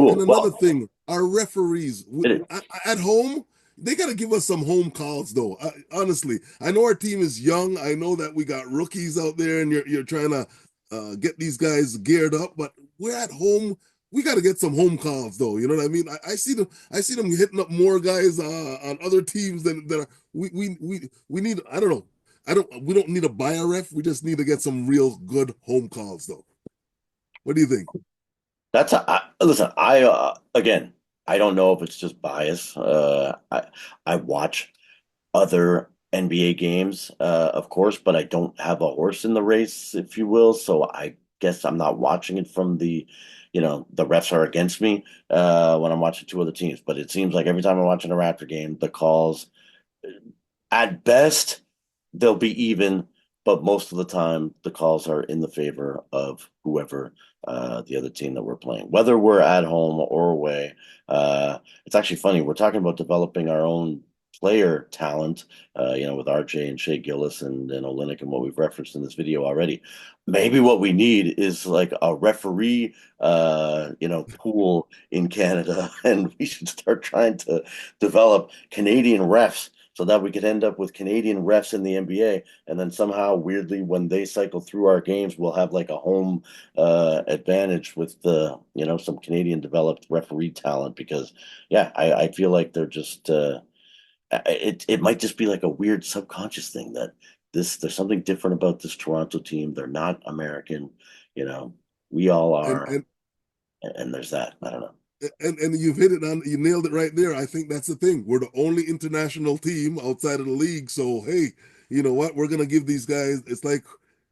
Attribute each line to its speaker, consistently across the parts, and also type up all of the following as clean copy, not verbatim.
Speaker 1: And
Speaker 2: Cool.
Speaker 1: another
Speaker 2: Well,
Speaker 1: thing, our referees
Speaker 2: it,
Speaker 1: at home, they got to give us some home calls, though. Honestly, I know our team is young. I know that we got rookies out there, and you're trying to get these guys geared up. But we're at home. We got to get some home calls, though. You know what I mean? I see them. I see them hitting up more guys on other teams than we need. I don't know. I don't. We don't need to buy a ref. We just need to get some real good home calls, though. What do you think?
Speaker 2: listen. Again, I don't know if it's just bias. I watch other NBA games, of course, but I don't have a horse in the race, if you will. So I guess I'm not watching it from the refs are against me when I'm watching two other teams. But it seems like every time I'm watching a Raptor game, the calls, at best, they'll be even, but most of the time, the calls are in the favor of whoever the other team that we're playing, whether we're at home or away. It's actually funny. We're talking about developing our own player talent, with RJ and Shea Gillis and Olynyk and what we've referenced in this video already. Maybe what we need is like a referee, pool in Canada, and we should start trying to develop Canadian refs so that we could end up with Canadian refs in the NBA. And then somehow, weirdly, when they cycle through our games, we'll have like a home advantage with some Canadian developed referee talent. Because, yeah, I feel like they're just it might just be like a weird subconscious thing that there's something different about this Toronto team. They're not American, you know. We all
Speaker 1: And
Speaker 2: are,
Speaker 1: and
Speaker 2: and there's that. I don't know.
Speaker 1: and you've hit it on, you nailed it right there. I think that's the thing. We're the only international team outside of the league. So hey, you know what? We're gonna give these guys. It's like,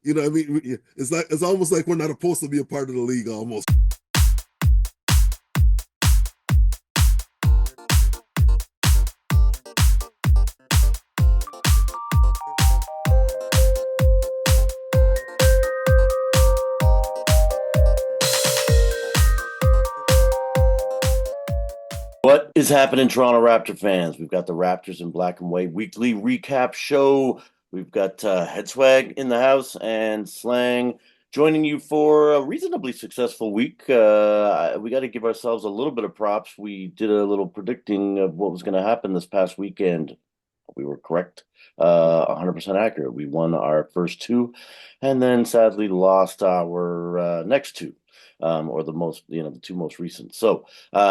Speaker 1: I mean, it's almost like we're not supposed to be a part of the league almost.
Speaker 2: What is happening, Toronto Raptor fans? We've got the Raptors in Black and White weekly recap show. We've got Head Swag in the house and Slang joining you for a reasonably successful week. We got to give ourselves a little bit of props. We did a little predicting of what was going to happen this past weekend. We were correct, 100% accurate. We won our first two, and then sadly lost our next two, or the two most recent. So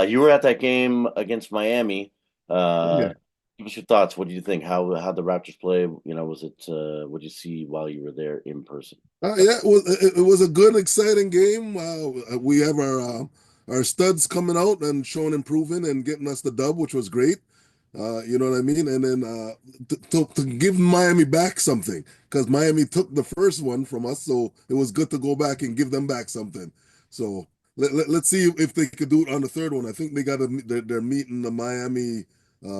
Speaker 2: you were at that game against Miami.
Speaker 1: Oh yeah.
Speaker 2: Give us your thoughts. What do you think? How the Raptors play? Was it? What did you see while you were there in person?
Speaker 1: Yeah, it was a good, exciting game. We have our studs coming out and showing improving and getting us the dub, which was great. You know what I mean? And then to give Miami back something, because Miami took the first one from us, so it was good to go back and give them back something. So let's see if they could do it on the third one. I think they're meeting the Miami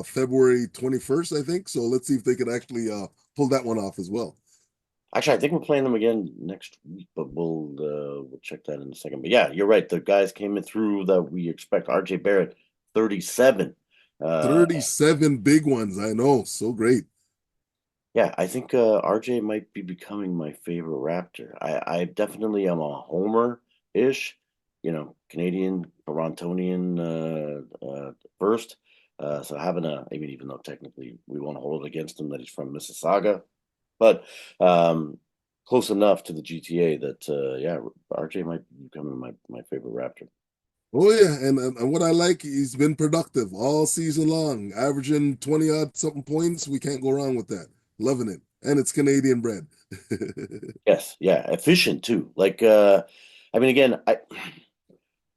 Speaker 1: February 21st, I think. So let's see if they could actually pull that one off as well.
Speaker 2: Actually, I think we're playing them again next week, but we'll check that in a second. But yeah, you're right. The guys came in through that we expect. RJ Barrett, 37. Uh,
Speaker 1: 37 big ones. I know. So great.
Speaker 2: yeah, I think RJ might be becoming my favorite Raptor. I definitely am a homer-ish, Canadian, Torontonian first. So having even though technically we want to hold it against him that he's from Mississauga, but close enough to the GTA that yeah, RJ might be becoming my favorite Raptor.
Speaker 1: Oh yeah, and what I like, he's been productive all season long, averaging 20 odd something points. We can't go wrong with that. Loving it. And it's Canadian bread.
Speaker 2: Yes, yeah, efficient too. Like I mean again, I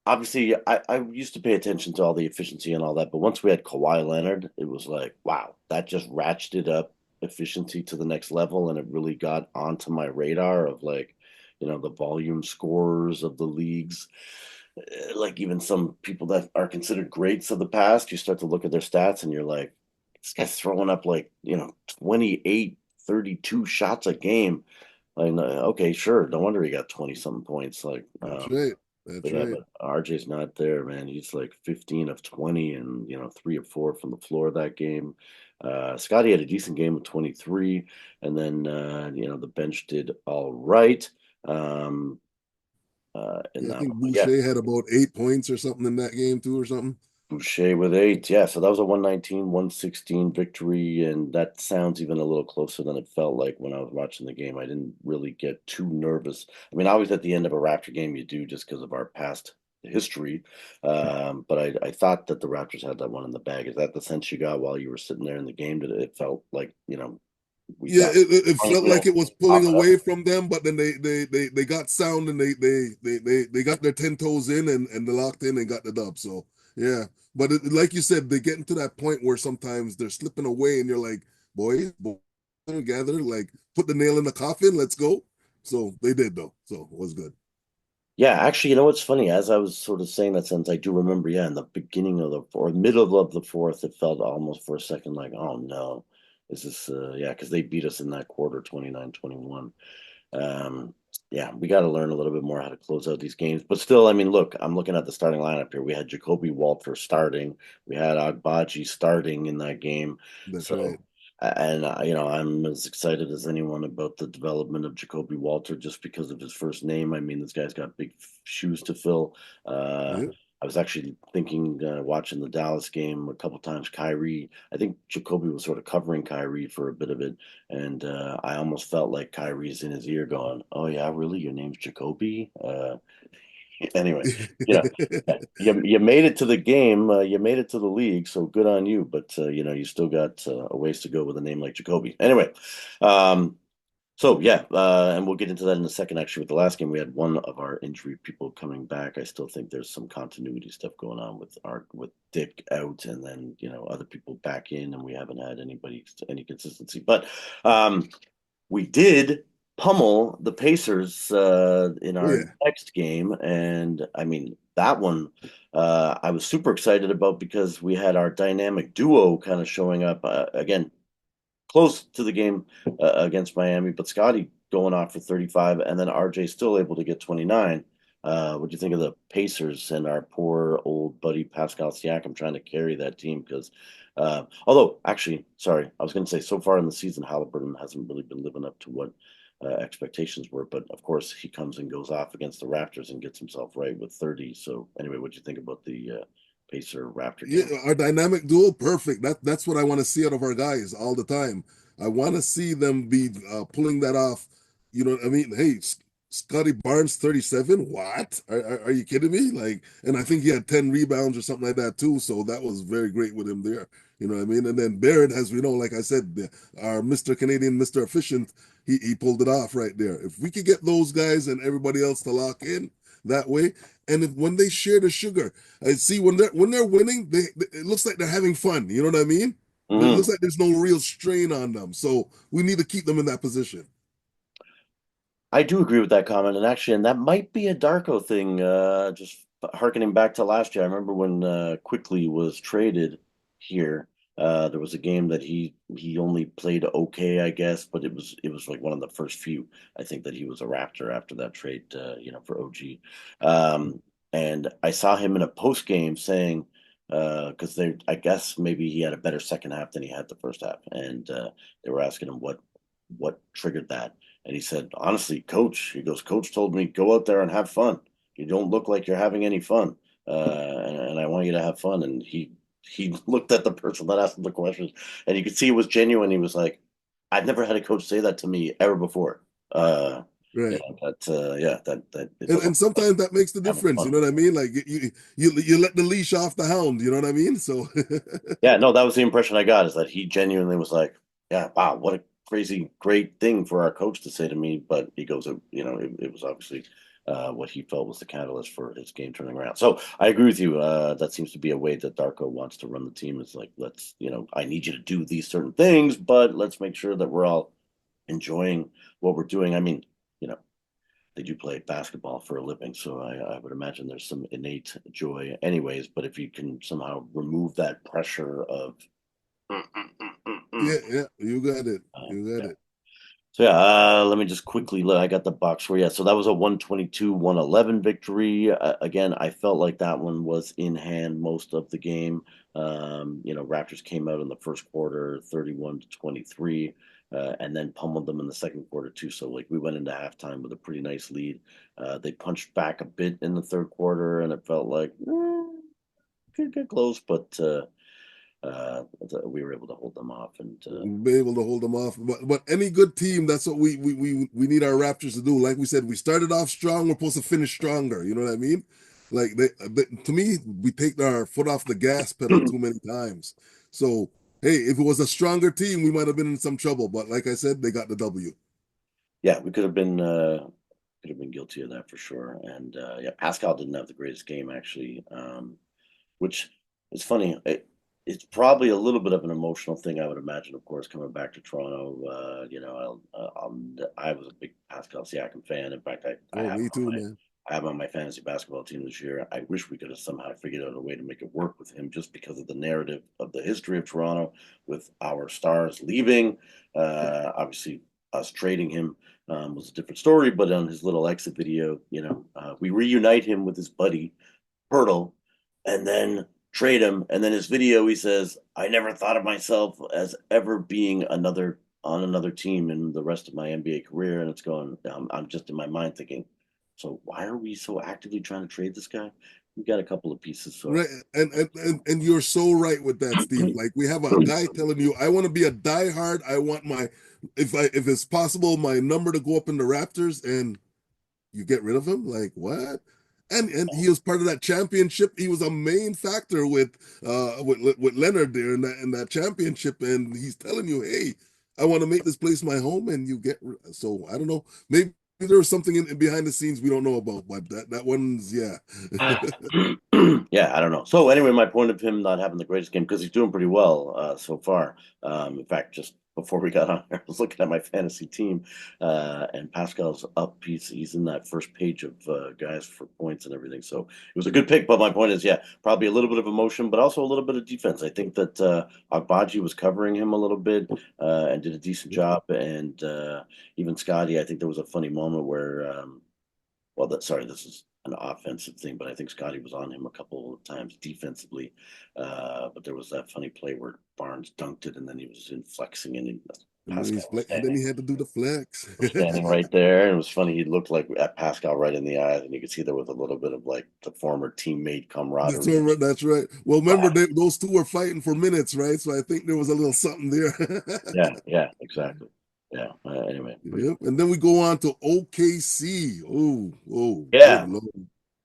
Speaker 2: obviously I used to pay attention to all the efficiency and all that, but once we had Kawhi Leonard, it was like, wow, that just ratcheted up efficiency to the next level, and it really got onto my radar of like, the volume scorers of the leagues. Like even some people that are considered greats of the past, you start to look at their stats and you're like, this guy's throwing up like, 28, 32 shots a game. Like, okay, sure. No wonder he got 20 something points. Like,
Speaker 1: That's right. That's
Speaker 2: yeah,
Speaker 1: right.
Speaker 2: but RJ's not there, man. He's like 15 of 20 and, 3 of 4 from the floor that game. Scotty had a decent game with 23, and then, the bench did all right. Um, in
Speaker 1: Yeah, I
Speaker 2: that
Speaker 1: think
Speaker 2: one. But yeah,
Speaker 1: Boucher had about 8 points or something in that game too, or something.
Speaker 2: Boucher with 8. Yeah, so that was a 119, 116 victory, and that sounds even a little closer than it felt like when I was watching the game. I didn't really get too nervous. I mean, always at the end of a Raptor game, you do just because of our past history. But I thought that the Raptors had that one in the bag. Is that the sense you got while you were sitting there in the game? That it felt like, we
Speaker 1: Yeah,
Speaker 2: got
Speaker 1: it
Speaker 2: on the
Speaker 1: felt like
Speaker 2: wheel,
Speaker 1: it was pulling
Speaker 2: pop it up.
Speaker 1: away from them, but then they got sound and they got their 10 toes in and they locked in and got the dub. So yeah, but like you said, they get into that point where sometimes they're slipping away, and you're like, boys, gather, like put the nail in the coffin, let's go. So they did though, so it was good.
Speaker 2: Yeah, actually, you know what's funny? As I was sort of saying that sentence, I do remember, yeah, in the beginning of the or middle of the fourth, it felt almost for a second like, oh no, is this yeah, because they beat us in that quarter 29-21. Um, yeah, we got to learn a little bit more how to close out these games. But still, I mean, look, I'm looking at the starting lineup here. We had Jacoby Walter starting, we had Agbaji starting in that game.
Speaker 1: That's right.
Speaker 2: So, and I'm as excited as anyone about the development of Jacoby Walter just because of his first name. I mean, this guy's got big shoes to fill. Uh,
Speaker 1: Yeah.
Speaker 2: I was actually thinking, watching the Dallas game a couple times. Kyrie, I think Jacoby was sort of covering Kyrie for a bit of it, and I almost felt like Kyrie's in his ear going, "Oh yeah, really? Your name's Jacoby?" Anyway, yeah, you made it to the game, you made it to the league, so good on you. But you still got a ways to go with a name like Jacoby. Anyway, um, so yeah, and we'll get into that in a second. Actually, with the last game, we had one of our injury people coming back. I still think there's some continuity stuff going on with Dick out, and then other people back in, and we haven't had any consistency. But we did pummel the Pacers in
Speaker 1: Oh
Speaker 2: our
Speaker 1: yeah.
Speaker 2: next game, and I mean that one. I was super excited about because we had our dynamic duo kind of showing up again close to the game against Miami, but Scotty going off for 35, and then RJ still able to get 29. What do you think of the Pacers and our poor old buddy Pascal Siakam trying to carry that team? Because, although, actually, sorry, I was going to say so far in the season, Halliburton hasn't really been living up to what expectations were. But of course, he comes and goes off against the Raptors and gets himself right with 30. So, anyway, what do you think about the Pacer Raptor
Speaker 1: Yeah,
Speaker 2: game?
Speaker 1: our dynamic duo, perfect. That's what I want to see out of our guys all the time. I want to see them be pulling that off. You know what I mean? Hey, Scotty Barnes, 37. What? Are you kidding me? Like, and I think he had 10 rebounds or something like that too. So that was very great with him there. You know what I mean? And then Barrett, as we know, like I said, our Mr. Canadian, Mr. Efficient, he pulled it off right there. If we could get those guys and everybody else to lock in that way, and when they share the sugar, I see when they're winning, it looks like they're having fun. You know what I mean? It looks
Speaker 2: Mm-hmm.
Speaker 1: like there's no real strain on them. So we need to keep them in that position.
Speaker 2: I do agree with that comment, and actually, and that might be a Darko thing. Just harkening back to last year, I remember when Quickly was traded here. There was a game that he only played okay, I guess, but it was like one of the first few. I think that he was a Raptor after that trade, for OG. And I saw him in a post game saying, because I guess maybe he had a better second half than he had the first half, and they were asking him what triggered that. And he said, honestly, coach, he goes, coach told me, go out there and have fun. You don't look like you're having any fun. And I want you to have fun. And he looked at the person that asked him the questions, and you could see it was genuine. He was like, I've never had a coach say that to me ever before.
Speaker 1: Right.
Speaker 2: That it
Speaker 1: And
Speaker 2: doesn't
Speaker 1: and sometimes that makes the
Speaker 2: have
Speaker 1: difference.
Speaker 2: fun.
Speaker 1: You know what I mean? Like you let the leash off the hound. You know what I mean? So
Speaker 2: Yeah, no, that was the impression I got, is that he genuinely was like, yeah, wow, what a crazy great thing for our coach to say to me. But he goes, it was obviously what he felt was the catalyst for his game turning around. So I agree with you. That seems to be a way that Darko wants to run the team. Is like, I need you to do these certain things, but let's make sure that we're all enjoying what we're doing. I mean, you know, they do play basketball for a living, so I would imagine there's some innate joy anyways. But if you can somehow remove that pressure of mm, mm, mm,
Speaker 1: yeah, yeah, you got it. You got
Speaker 2: yeah.
Speaker 1: it.
Speaker 2: So yeah, let me just quickly look. I got the box for you. So that was a 122-111 victory. Again, I felt like that one was in hand most of the game. Raptors came out in the first quarter 31-23. and then pummeled them in the second quarter too. So like we went into halftime with a pretty nice lead. They punched back a bit in the third quarter, and it felt like could get close, but we were able to hold them off. And
Speaker 1: be able to hold them off. But any good team, that's what we need our Raptors to do. Like we said, we started off strong. We're supposed to finish stronger. You know what I mean? Like to me, we take our foot off the gas pedal too many times. So hey, if it was a stronger team, we might have been in some trouble. But like I said, they got the W.
Speaker 2: yeah, we could have been guilty of that for sure. And yeah, Pascal didn't have the greatest game actually, which is funny. It's probably a little bit of an emotional thing, I would imagine. Of course, coming back to Toronto, I was a big Pascal Siakam fan. In fact,
Speaker 1: Oh, me too, man.
Speaker 2: I have him on my fantasy basketball team this year. I wish we could have somehow figured out a way to make it work with him, just because of the narrative of the history of Toronto with our stars leaving. Obviously, us trading him was a different story, but on his little exit video, we reunite him with his buddy Hurdle, and then trade him. And then his video, he says, "I never thought of myself as ever being on another team in the rest of my NBA career." And it's going, I'm just in my mind thinking, so why are we so actively trying to trade this guy? We got a couple of pieces, so
Speaker 1: Right, and you're so right with that, Steve. Like we have a guy telling you, "I want to be a diehard. I want my, if it's possible, my number to go up in the Raptors," and you get rid of him. Like what? And he was part of that championship. He was a main factor with Leonard there in that championship, and he's telling you, "Hey, I want to make this place my home," and you get so I don't know. Maybe there was something in behind the scenes we don't know about, but that one's yeah.
Speaker 2: yeah, I don't know. So anyway, my point of him not having the greatest game, because he's doing pretty well so far. In fact, just before we got on here, I was looking at my fantasy team, and Pascal's up. He's in that first page of guys for points and everything. So it was a good pick. But my point is, yeah, probably a little bit of emotion, but also a little bit of defense. I think that Agbaji was covering him a little bit and did a decent job. And even Scotty, I think there was a funny moment where. Sorry, this is an offensive thing, but I think Scotty was on him a couple of times defensively. But there was that funny play where Barnes dunked it, and then he was in flexing, and
Speaker 1: And then
Speaker 2: Pascal was
Speaker 1: and then he had to do the flex.
Speaker 2: standing right there. And it was funny. He looked like at Pascal right in the eyes, and you could see there was a little bit of like the former teammate
Speaker 1: That's
Speaker 2: camaraderie.
Speaker 1: right. That's right. Well, remember
Speaker 2: Wow.
Speaker 1: those two were fighting for minutes, right? So I think there was a little something there.
Speaker 2: Yeah, yeah, exactly. Yeah. Anyway, pretty
Speaker 1: Yep.
Speaker 2: cool.
Speaker 1: And then we go on to OKC. Oh, good
Speaker 2: Yeah.
Speaker 1: Lord.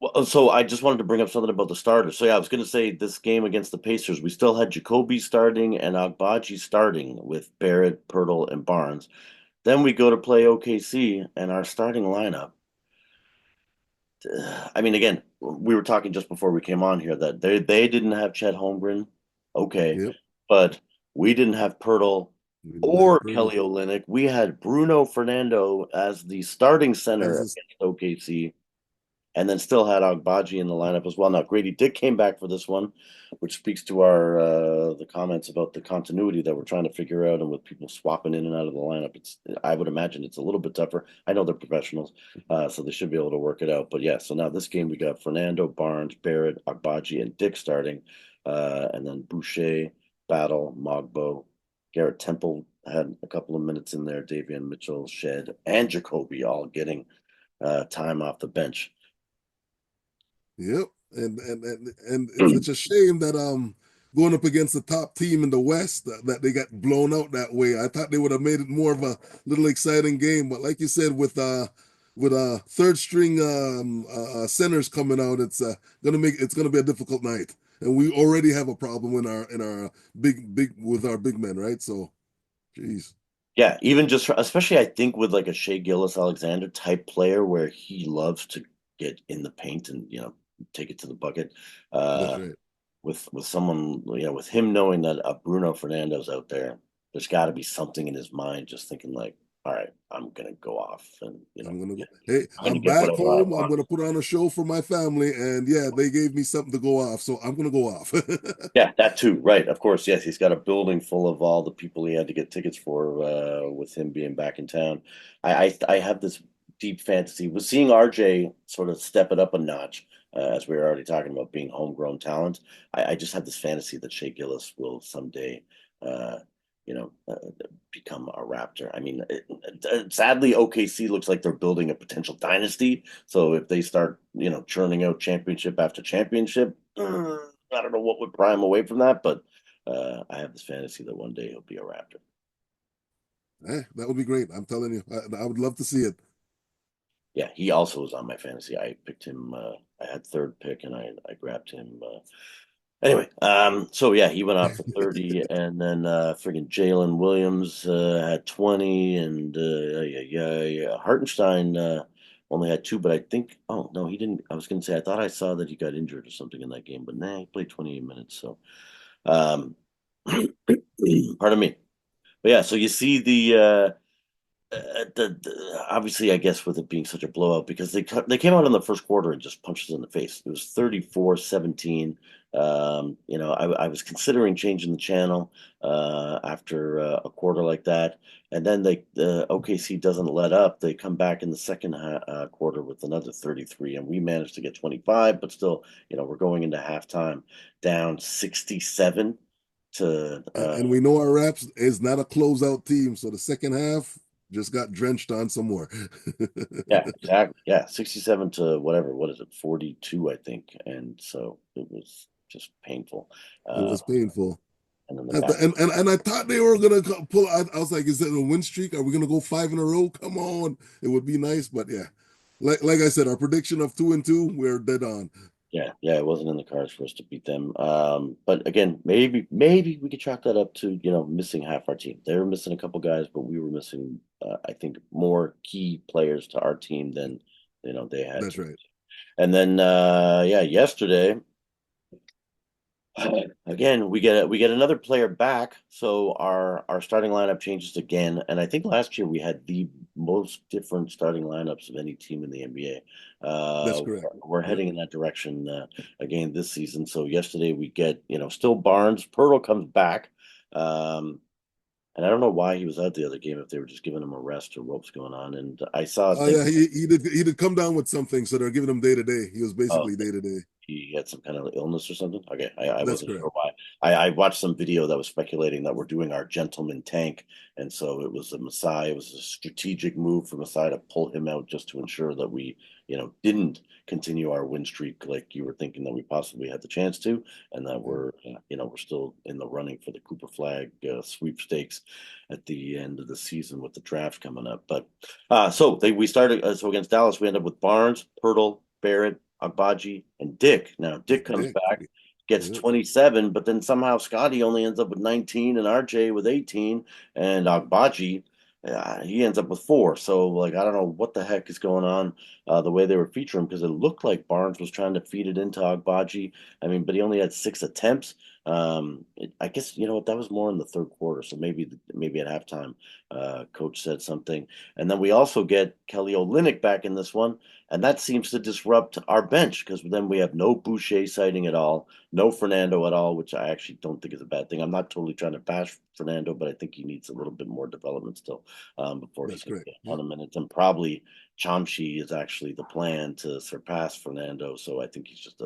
Speaker 2: Well, so I just wanted to bring up something about the starters. So yeah, I was going to say this game against the Pacers, we still had Jacoby starting and Agbaji starting with Barrett, Pirtle, and Barnes. Then we go to play OKC, and our starting lineup. I mean, again, we were talking just before we came on here that they didn't have Chet Holmgren, okay,
Speaker 1: Yep.
Speaker 2: but we didn't have Pirtle
Speaker 1: We didn't have
Speaker 2: or
Speaker 1: Pirtle
Speaker 2: Kelly Olynyk. We had Bruno Fernando as the starting center
Speaker 1: as
Speaker 2: against OKC, and then still had Agbaji in the lineup as well. Now Grady Dick came back for this one, which speaks to our the comments about the continuity that we're trying to figure out, and with people swapping in and out of the lineup. I would imagine it's a little bit tougher. I know they're professionals, so they should be able to work it out. But yeah, so now this game we got Fernando, Barnes, Barrett, Agbaji, and Dick starting, and then Boucher, Battle, Mogbo, Garrett Temple had a couple of minutes in there. Davian Mitchell, Shed, and Jacoby all getting time off the bench.
Speaker 1: Yep. And it's a shame that going up against the top team in the West that they got blown out that way. I thought they would have made it more of a little exciting game, but like you said, with third string centers coming out, it's gonna be a difficult night. And we already have a problem in our big with our big men, right? So, geez.
Speaker 2: Yeah, even just especially I think with like a Shea Gillis Alexander type player where he loves to get in the paint and take it to the bucket.
Speaker 1: That's
Speaker 2: Uh,
Speaker 1: right.
Speaker 2: with someone with him knowing that Bruno Fernando's out there, there's got to be something in his mind just thinking like, all right, I'm gonna go off and
Speaker 1: I'm gonna go. Hey,
Speaker 2: I'm gonna
Speaker 1: I'm
Speaker 2: get
Speaker 1: back
Speaker 2: whatever I
Speaker 1: home. I'm
Speaker 2: want.
Speaker 1: gonna put on a show for my family, and yeah, they gave me something to go off, so I'm gonna go off.
Speaker 2: Yeah, that too, right? Of course, yes. He's got a building full of all the people he had to get tickets for with him being back in town. I have this deep fantasy with seeing RJ sort of step it up a notch, as we were already talking about being homegrown talent. I just have this fantasy that Shea Gillis will someday uh, become a Raptor. I mean, sadly, OKC looks like they're building a potential dynasty. So if they start, churning out championship after championship, I don't know what would pry him away from that, but I have this fantasy that one day he'll be a Raptor.
Speaker 1: That would be great. I'm telling you, I would love to see it.
Speaker 2: Yeah, he also was on my fantasy. I picked him. I had third pick, and I grabbed him. Anyway, so yeah, he went off for 30, and then friggin' Jalen Williams had 20, and yeah, Hartenstein only had two, but I think, oh no, he didn't. I was gonna say I thought I saw that he got injured or something in that game, but nah, he played 28 minutes. So, um, pardon me. But yeah, so you see obviously, I guess with it being such a blowout because they came out in the first quarter and just punched us in the face. It was 34-17. I was considering changing the channel after a quarter like that, and then the OKC doesn't let up. They come back in the second quarter with another 33, and we managed to get 25, but still, we're going into halftime down 67 to
Speaker 1: And we know our Raps is not a closeout team, so the second half just got drenched on some more.
Speaker 2: Yeah, exactly. Yeah, 67 to whatever, what is it, 42, I think. And so it was just painful.
Speaker 1: It
Speaker 2: Uh,
Speaker 1: was painful.
Speaker 2: and then the
Speaker 1: And,
Speaker 2: back.
Speaker 1: and I thought they were gonna pull. I was like, is that a win streak? Are we gonna go five in a row? Come on, it would be nice. But yeah, like I said, our prediction of 2-2, we're dead on.
Speaker 2: Yeah, it wasn't in the cards for us to beat them. But again, maybe we could chalk that up to, missing half our team. They were missing a couple guys, but we were missing, I think, more key players to our team than, they had
Speaker 1: That's
Speaker 2: to.
Speaker 1: right.
Speaker 2: And then, yeah, yesterday. Again, we get another player back, so our starting lineup changes again. And I think last year we had the most different starting lineups of any team in the NBA.
Speaker 1: That's correct.
Speaker 2: We're
Speaker 1: Yep.
Speaker 2: heading in that direction again this season. So yesterday we get still Barnes. Pirtle comes back, um, and I don't know why he was out the other game if they were just giving him a rest or what was going on. And I saw a
Speaker 1: Oh
Speaker 2: thing.
Speaker 1: yeah, he did come down with something, so they're giving him day to day. He was
Speaker 2: Oh,
Speaker 1: basically day to day.
Speaker 2: he had some kind of illness or something. Okay, I
Speaker 1: That's
Speaker 2: wasn't sure
Speaker 1: correct.
Speaker 2: why. I watched some video that was speculating that we're doing our gentleman tank, and so it was a Masai. It was a strategic move for Masai to pull him out just to ensure that we, didn't continue our win streak like you were thinking that we possibly had the chance to, and that
Speaker 1: Yeah.
Speaker 2: we're still in the running for the Cooper Flag sweepstakes at the end of the season with the draft coming up. But so we started so against Dallas, we end up with Barnes, Pirtle, Barrett, Agbaji, and Dick. Now Dick comes
Speaker 1: Dick.
Speaker 2: back, gets
Speaker 1: Yep.
Speaker 2: 27, but then somehow Scotty only ends up with 19 and RJ with 18, and Agbaji he ends up with 4. So like I don't know what the heck is going on the way they were featuring because it looked like Barnes was trying to feed it into Agbaji. I mean, but he only had 6 attempts. I guess you know what that was more in the third quarter. So maybe at halftime, coach said something, and then we also get Kelly Olynyk back in this one, and that seems to disrupt our bench because then we have no Boucher sighting at all, no Fernando at all, which I actually don't think is a bad thing. I'm not totally trying to bash Fernando, but I think he needs a little bit more development still before he's
Speaker 1: That's
Speaker 2: going to
Speaker 1: correct.
Speaker 2: get a ton
Speaker 1: Yep.
Speaker 2: of minutes. And probably Chomsky is actually the plan to surpass Fernando. So I think he's just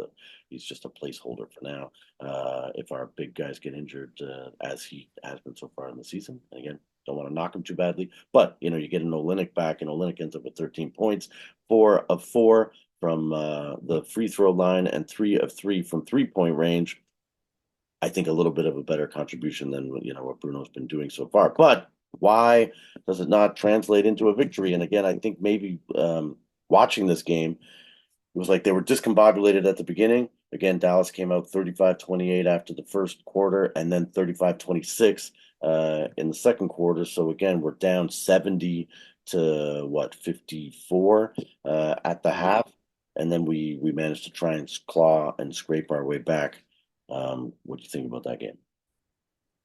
Speaker 2: a placeholder for now. If our big guys get injured, as he has been so far in the season, and again, don't want to knock him too badly, but you get an Olynyk back, and Olynyk ends up with 13 points, 4 of 4 from the free throw line, and 3 of 3 from 3-point range. I think a little bit of a better contribution than what Bruno's been doing so far. But why does it not translate into a victory? And again, I think maybe watching this game, it was like they were discombobulated at the beginning. Again, Dallas came out 35-28 after the first quarter and then 35-26 in the second quarter. So again, we're down 70 to what, 54 at the
Speaker 1: Yep.
Speaker 2: half. And then we managed to try and claw and scrape our way back. What do you think about that game?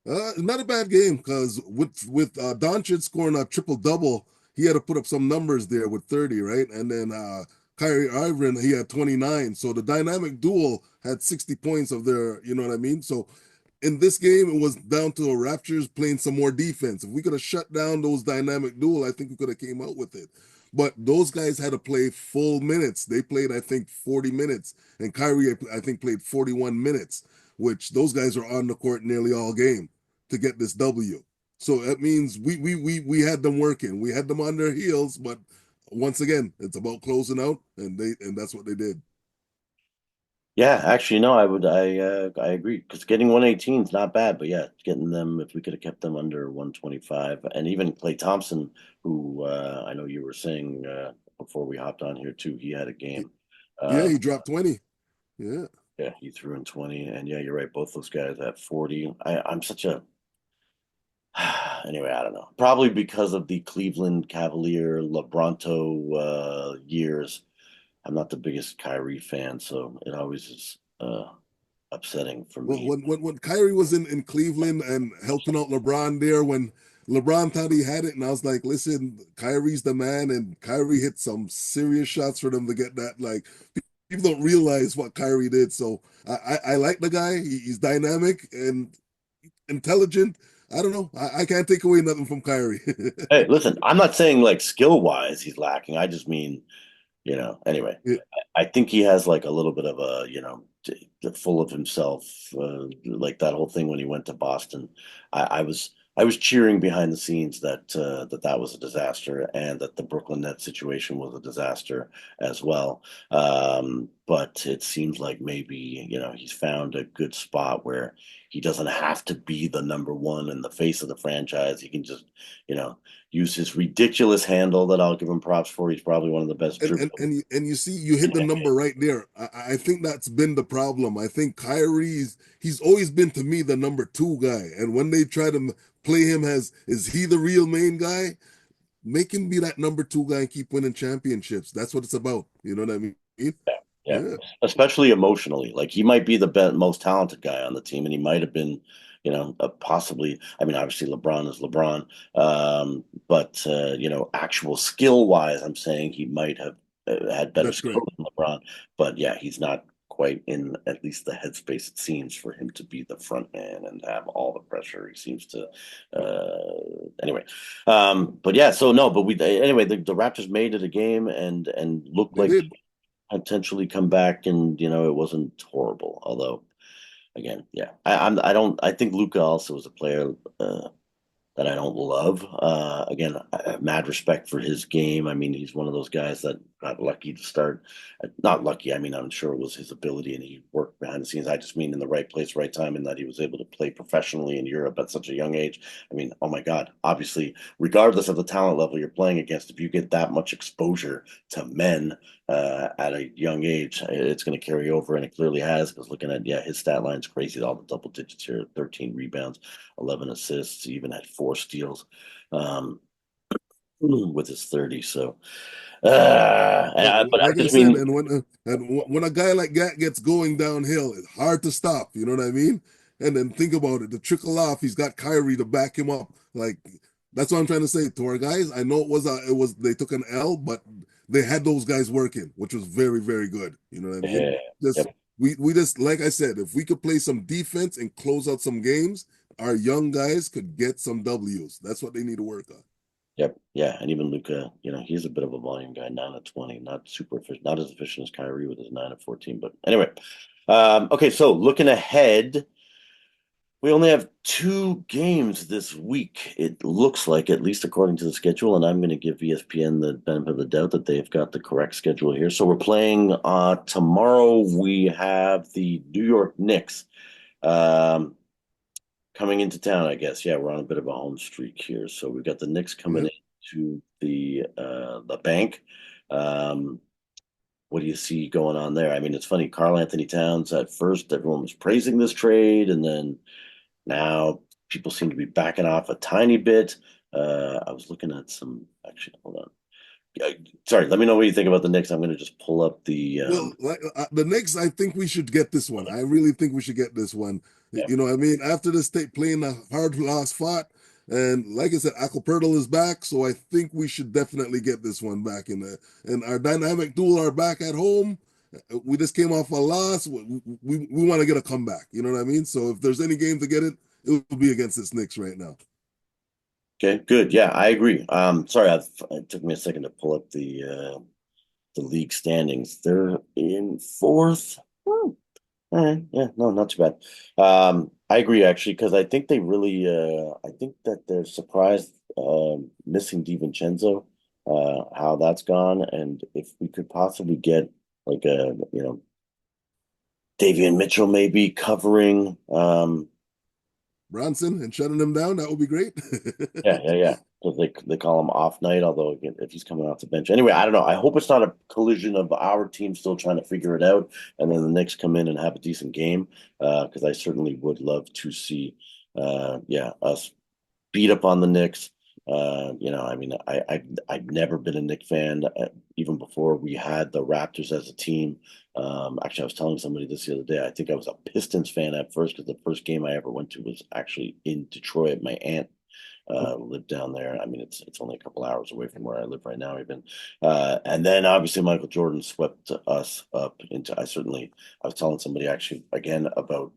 Speaker 1: Not a bad game because with Doncic scoring a triple double, he had to put up some numbers there with 30, right? And then Kyrie Irving, he had 29. So the dynamic duel had 60 points of their, you know what I mean? So in this game, it was down to the Raptors playing some more defense. If we could have shut down those dynamic duel, I think we could have came out with it. But those guys had to play full minutes. They played, I think, 40 minutes, and Kyrie, I think, played 41 minutes, which those guys are on the court nearly all game to get this W. So that means we had them working. We had them on their heels, but once again, it's about closing out, and that's what they did.
Speaker 2: Yeah, actually, no, I agree because getting 118 is not bad, but yeah, getting them if we could have kept them under 125, and even Clay Thompson, who I know you were saying before we hopped on here too, he had a game.
Speaker 1: Yeah,
Speaker 2: Uh,
Speaker 1: he dropped 20. Yeah.
Speaker 2: yeah, he threw in 20, and yeah, you're right, both those guys at 40. I'm such a anyway, I don't know, probably because of the Cleveland Cavalier LeBronto years. I'm not the biggest Kyrie fan, so it always is upsetting for
Speaker 1: Well,
Speaker 2: me.
Speaker 1: when Kyrie was in Cleveland and helping out LeBron there, when LeBron thought he had it, and I was like, listen, Kyrie's the man, and Kyrie hit some serious shots for them to get that. Like, people don't realize what Kyrie did. So I like the guy. He's dynamic and intelligent. I don't know. I can't take away nothing from Kyrie.
Speaker 2: Hey, listen, I'm not saying like skill wise he's lacking. I just mean, anyway,
Speaker 1: Yeah,
Speaker 2: I think he has like a little bit of a, full of himself, like that whole thing when he went to Boston. I was cheering behind the scenes that was a disaster and that the Brooklyn Nets situation was a disaster as well. But it seems like maybe, he's found a good spot where he doesn't have to be the number one in the face of the franchise. He can just, you know, use his ridiculous handle that I'll give him props for. He's probably one of the best dribblers.
Speaker 1: and you see, you hit the number right there. I think that's been the problem. I think he's always been to me the number two guy, and when they try to play him as is he the real main guy, make him be that number two guy and keep winning championships. That's what it's about. You know what I mean?
Speaker 2: Yeah,
Speaker 1: Yeah,
Speaker 2: especially emotionally. Like he might be the most talented guy on the team, and he might have been, possibly. I mean, obviously LeBron is LeBron, but actual skill wise, I'm saying he might have had better
Speaker 1: that's
Speaker 2: skill
Speaker 1: correct.
Speaker 2: than LeBron. But yeah, he's not quite in at least the headspace it seems for him to be the front man and have all the pressure. He seems to, anyway. But yeah, so no, but we anyway. The Raptors made it a game and looked
Speaker 1: They
Speaker 2: like
Speaker 1: did.
Speaker 2: potentially come back and it wasn't horrible. Although again, yeah, I think Luca also was a player that I don't love. Again, I have mad respect for his game. I mean, he's one of those guys that got lucky to start. Not lucky. I mean, I'm sure it was his ability and he worked behind the scenes. I just mean in the right place, right time, and that he was able to play professionally in Europe at such a young age. I mean, oh my God, obviously, regardless of the talent level you're playing against, if you get that much exposure to men at a young age, it's going to carry over, and it clearly has. Because looking at his stat line's crazy, all the double digits here, 13 rebounds, 11 assists, he even had 4 steals with his 30. So, but I
Speaker 1: Like I
Speaker 2: just
Speaker 1: said,
Speaker 2: mean,
Speaker 1: and when a guy like that gets going downhill, it's hard to stop. You know what I mean? And then think about it, the trickle off. He's got Kyrie to back him up. Like that's what I'm trying to say to our guys. I know it was they took an L, but they had those guys working, which was very very good. You know what I mean?
Speaker 2: yeah,
Speaker 1: Just
Speaker 2: yep,
Speaker 1: we just like I said, if we could play some defense and close out some games, our young guys could get some W's. That's what they need to work on.
Speaker 2: yep, yeah, and even Luca, he's a bit of a volume guy, 9 of 20, not super efficient, not as efficient as Kyrie with his 9 of 14. But anyway, okay, so looking ahead. We only have 2 games this week, it looks like, at least according to the schedule. And I'm going to give ESPN the benefit of the doubt that they've got the correct schedule here. So we're playing tomorrow. We have the New York Knicks um, coming into town, I guess. Yeah, we're on a bit of a home streak here. So we've got the Knicks coming
Speaker 1: Yeah.
Speaker 2: into the bank. Um, what do you see going on there? I mean, it's funny. Karl Anthony Towns, at first, everyone was praising this trade, and then now people seem to be backing off a tiny bit. I was looking at some. Actually, hold on. Sorry, let me know what you think about the Knicks. I'm going to just pull up the.
Speaker 1: Well, like, the Knicks, I think we should get this one. I really think we should get this one.
Speaker 2: Yeah,
Speaker 1: You know, what I mean, after this state playing a hard loss fought, and like I said, Akopurtle is back, so I think we should definitely get this one back in there. And our dynamic duel are back at home. We just came off a loss. We want to get a comeback. You know what I mean? So if there's any game to get it, it will be against this Knicks right now.
Speaker 2: okay, good. Yeah, I agree. Sorry, it took me a second to pull up the league standings. They're in fourth. All right. Yeah, no, not too bad. I agree actually because I think they really I think that they're surprised missing DiVincenzo, how that's gone, and if we could possibly get like a Davian Mitchell maybe covering.
Speaker 1: Bronson and shutting him down, that would be great.
Speaker 2: Yeah. Because they call him off night, although again, if he's coming off the bench. Anyway, I don't know. I hope it's not a collision of our team still trying to figure it out, and then the Knicks come in and have a decent game. Because I certainly would love to see, yeah, us beat up on the Knicks. I mean, I've never been a Knicks fan, even before we had the Raptors as a team. Actually, I was telling somebody this the other day. I think I was a Pistons fan at first because the first game I ever went to was actually in Detroit. My aunt lived down there. I mean, it's only a couple hours away from where I live right now, even. And then obviously Michael Jordan swept us up into. I was telling somebody actually again about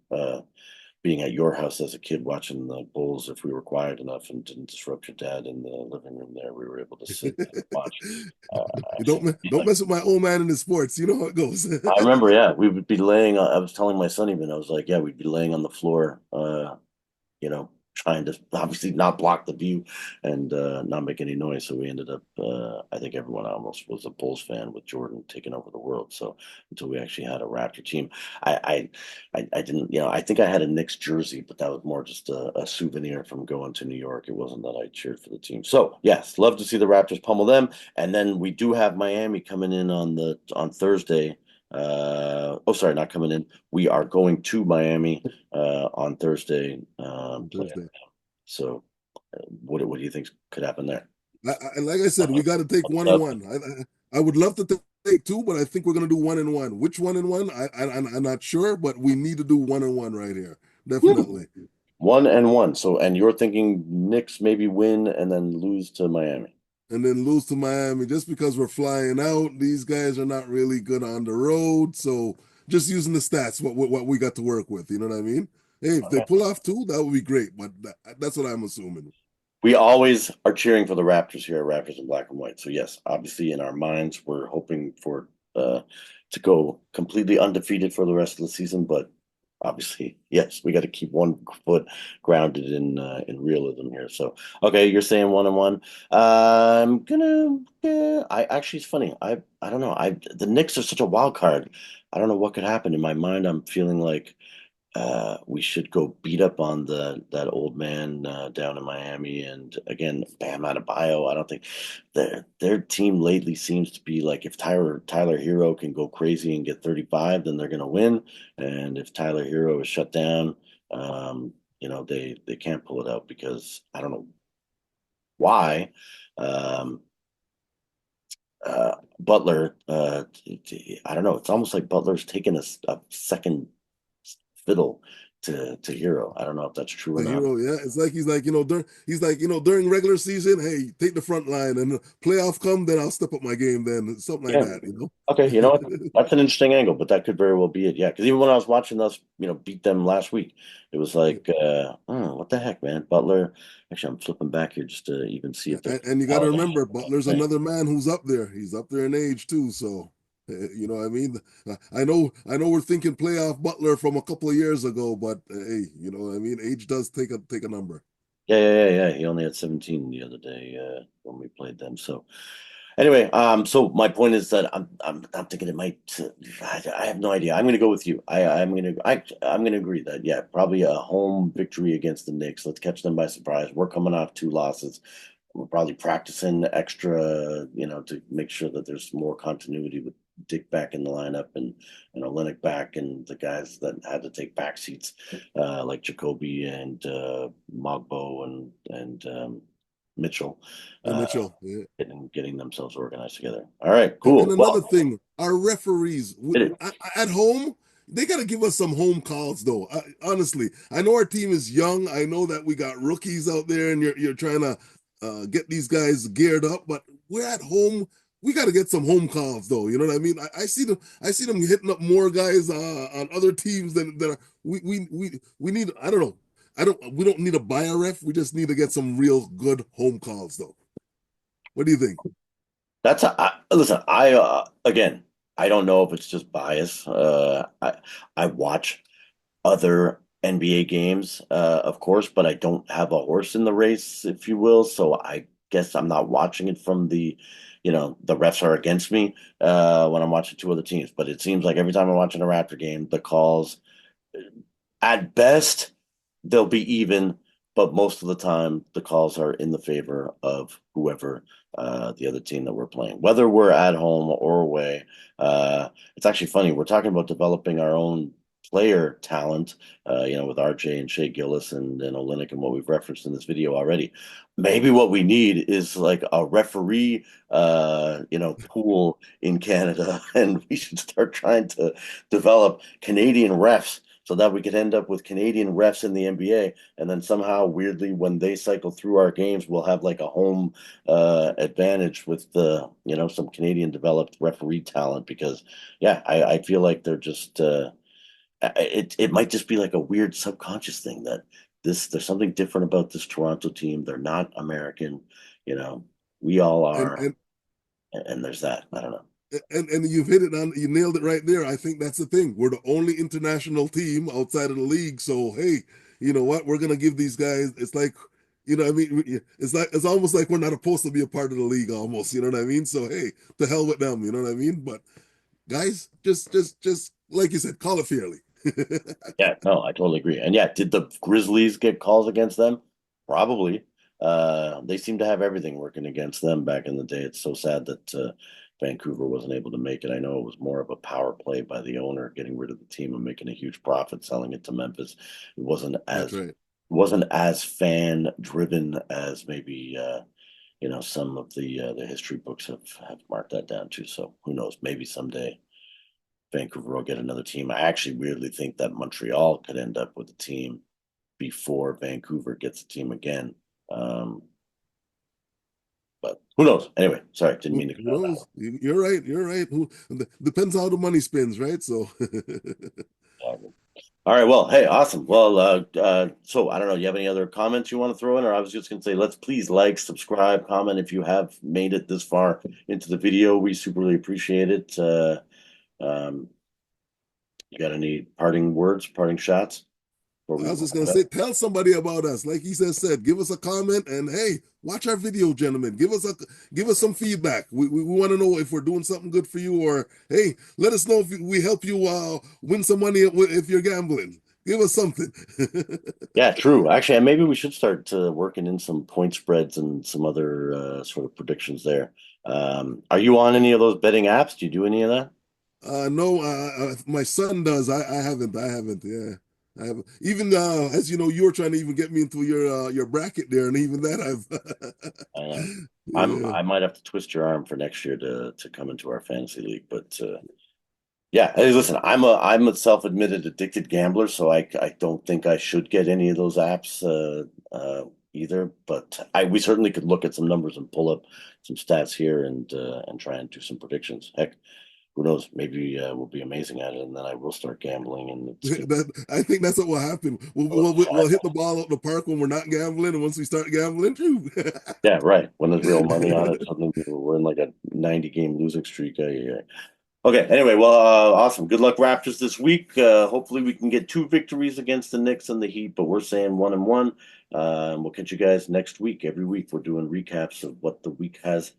Speaker 2: being at your house as a kid watching the Bulls if we were quiet enough and didn't disrupt your dad in the living room there. We were able to sit and watch. Uh,
Speaker 1: You
Speaker 2: so
Speaker 1: don't mess with my old man in the sports. You know how it goes.
Speaker 2: I remember, yeah, we would be laying. I was telling my son even. I was like, yeah, we'd be laying on the floor, trying to obviously not block the view and not make any noise. So we ended up, I think everyone almost was a Bulls fan with Jordan taking over the world. So until we actually had a Raptor team, I didn't, I think I had a Knicks jersey, but that was more just a souvenir from going to New York. It wasn't that I cheered for the team. So yes, love to see the Raptors pummel them. And then we do have Miami coming in on Thursday. Oh, sorry, not coming in. We are going to Miami on Thursday.
Speaker 1: On
Speaker 2: Playing.
Speaker 1: Thursday.
Speaker 2: So, what do you think could happen there?
Speaker 1: Like I said, we got to take one and one. I would love to take two, but I think we're going to do one and one. Which one and one? I'm not sure, but we need to do one and one right here. Definitely.
Speaker 2: 1-1. So, and you're thinking Knicks maybe win and then lose to Miami.
Speaker 1: And then lose to Miami just because we're flying out. These guys are not really good on the road. So just using the stats, what we got to work with. You know what I mean? Hey, if they
Speaker 2: Okay.
Speaker 1: pull off two, that would be great. But that's what I'm assuming.
Speaker 2: We always are cheering for the Raptors here at Raptors in black and white. So yes, obviously in our minds we're hoping for to go completely undefeated for the rest of the season, but obviously yes, we got to keep one foot grounded in realism here. So okay, you're saying 1-1. I'm gonna. I actually it's funny. I don't know. The Knicks are such a wild card. I don't know what could happen in my mind. I'm feeling like we should go beat up on that old man down in Miami. And again, Bam Adebayo. I don't think their team lately seems to be like if Tyler Hero can go crazy and get 35, then they're going to win. And if Tyler Hero is shut down, they can't pull it out because I don't know why. Um, Butler, I don't know. It's almost like Butler's taking a second fiddle to Hero. I don't know if that's true or
Speaker 1: The
Speaker 2: not.
Speaker 1: hero, yeah. It's like during regular season, hey, take the front line and playoff come, then I'll step up my game then. Something like
Speaker 2: Yeah.
Speaker 1: that.
Speaker 2: Okay. You know what? That's an interesting angle, but that could very well be it. Yeah. Because even when I was watching us, beat them last week, it was like, oh, what the heck, man? Butler. Actually, I'm flipping back here just to even see if they're.
Speaker 1: And you got to
Speaker 2: Oh,
Speaker 1: remember, Butler's
Speaker 2: yeah.
Speaker 1: another man who's up there. He's up there in age too. So, you know what I mean? I know we're thinking playoff Butler from a couple of years ago, but hey, you know what I mean? Age does take a number.
Speaker 2: Yeah. He only had 17 the other day when we played them. So anyway, so my point is that I'm thinking it might. I have no idea. I'm going to go with you. I'm going to agree that yeah, probably a home victory against the Knicks. Let's catch them by surprise. We're coming off two losses. We're probably practicing extra, to make sure that there's more continuity with Dick back in the lineup and Olenek back and the guys that had to take back seats, like Jacoby and Mogbo and Mitchell.
Speaker 1: And
Speaker 2: Uh,
Speaker 1: Mitchell, yeah.
Speaker 2: getting themselves organized together. All right,
Speaker 1: And
Speaker 2: cool.
Speaker 1: another
Speaker 2: Well,
Speaker 1: thing, our referees
Speaker 2: hit it.
Speaker 1: at home, they got to give us some home calls, though. Honestly, I know our team is young. I know that we got rookies out there, and you're trying to get these guys geared up. But we're at home. We got to get some home calls, though. You know what I mean? I see them. I see them hitting up more guys on other teams than that. We need. I don't know. I don't. We don't need a buy ref. We just need to get some real good home calls, though. What do you think?
Speaker 2: Listen. Again, I don't know if it's just bias. I watch other NBA games, of course, but I don't have a horse in the race, if you will. So I guess I'm not watching it from the refs are against me when I'm watching two other teams. But it seems like every time I'm watching a Raptor game, the calls, at best, they'll be even, but most of the time the calls are in the favor of whoever the other team that we're playing, whether we're at home or away. It's actually funny. We're talking about developing our own player talent, with RJ and Shea Gillis and Olynyk and what we've referenced in this video already. Maybe what we need is like a referee, pool in Canada, and we should start trying to develop Canadian refs so that we could end up with Canadian refs in the NBA. And then somehow, weirdly, when they cycle through our games, we'll have like a home advantage with some Canadian developed referee talent. Because, yeah, I feel like they're just it might just be like a weird subconscious thing that there's something different about this Toronto team. They're not American, you know. We all
Speaker 1: and
Speaker 2: are,
Speaker 1: and
Speaker 2: and there's that. I don't know.
Speaker 1: and you've hit it on, you nailed it right there. I think that's the thing. We're the only international team outside of the league. So hey, you know what? We're gonna give these guys. It's like, I mean, it's almost like we're not supposed to be a part of the league, almost. You know what I mean? So hey, to hell with them. You know what I mean? But guys, just like you said, call it fairly.
Speaker 2: Yeah, no, I totally agree. And yeah, did the Grizzlies get calls against them? Probably. They seem to have everything working against them back in the day. It's so sad that Vancouver wasn't able to make it. I know it was more of a power play by the owner getting rid of the team and making a huge profit selling it to Memphis. It
Speaker 1: That's right.
Speaker 2: wasn't as fan driven as maybe some of the history books have marked that down too. So who knows? Maybe someday Vancouver will get another team. I actually weirdly think that Montreal could end up with a team before Vancouver gets a team again. Um, but who knows? Anyway, sorry, didn't mean to
Speaker 1: Who
Speaker 2: go down that
Speaker 1: knows? You're right. You're right. Depends how the money spins, right? So
Speaker 2: one. All right. Well, hey, awesome. Well, so I don't know. You have any other comments you want to throw in, or I was just going to say, let's please like, subscribe, comment if you have made it this far into the video. We superly appreciate it. Um, you got any parting words, parting shots before
Speaker 1: I
Speaker 2: we
Speaker 1: was
Speaker 2: wrap
Speaker 1: just gonna
Speaker 2: it
Speaker 1: say,
Speaker 2: up?
Speaker 1: tell somebody about us. Like he said, give us a comment and hey, watch our video, gentlemen. Give us some feedback. We want to know if we're doing something good for you, or hey, let us know if we help you win some money if you're gambling. Give us something.
Speaker 2: Yeah, true. Actually, maybe we should start working in some point spreads and some other sort of predictions there. Are you on any of those betting apps? Do you do any of that?
Speaker 1: No, my son does. I haven't. I haven't. Yeah, I haven't. Even as you know, you were trying to even get me into your bracket there, and even that I've.
Speaker 2: I know.
Speaker 1: Yeah.
Speaker 2: I might have to twist your arm for next year to come into our fantasy league, but yeah. Hey, listen, I'm a self-admitted addicted gambler, so I don't think I should get any of those apps either. But we certainly could look at some numbers and pull up some stats here and try and do some predictions. Heck, who knows? Maybe we'll be amazing at it, and then I will start gambling, and it's gonna
Speaker 1: I think that's what will happen.
Speaker 2: be a little
Speaker 1: We'll
Speaker 2: fun.
Speaker 1: hit the ball out in the park when we're not gambling, and once we start gambling, phew.
Speaker 2: Yeah, right. When there's real money on it, something we're in like a 90 game losing streak. Okay. Anyway, well, awesome. Good luck, Raptors, this week. Hopefully, we can get two victories against the Knicks and the Heat, but we're saying 1-1. We'll catch you guys next week. Every week, we're doing recaps of what the week has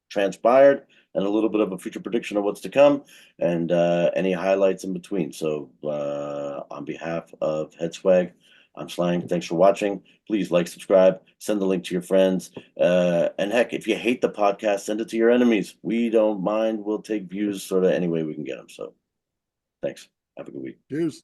Speaker 2: transpired and a little bit of a future prediction of what's to come and any highlights in between. So, on behalf of Head Swag, I'm Slang. Thanks for watching. Please like, subscribe, send the link to your friends. And heck, if you hate the podcast, send it to your enemies. We don't mind. We'll take views sort of any way we can get them. So, thanks. Have a good week.
Speaker 1: Cheers.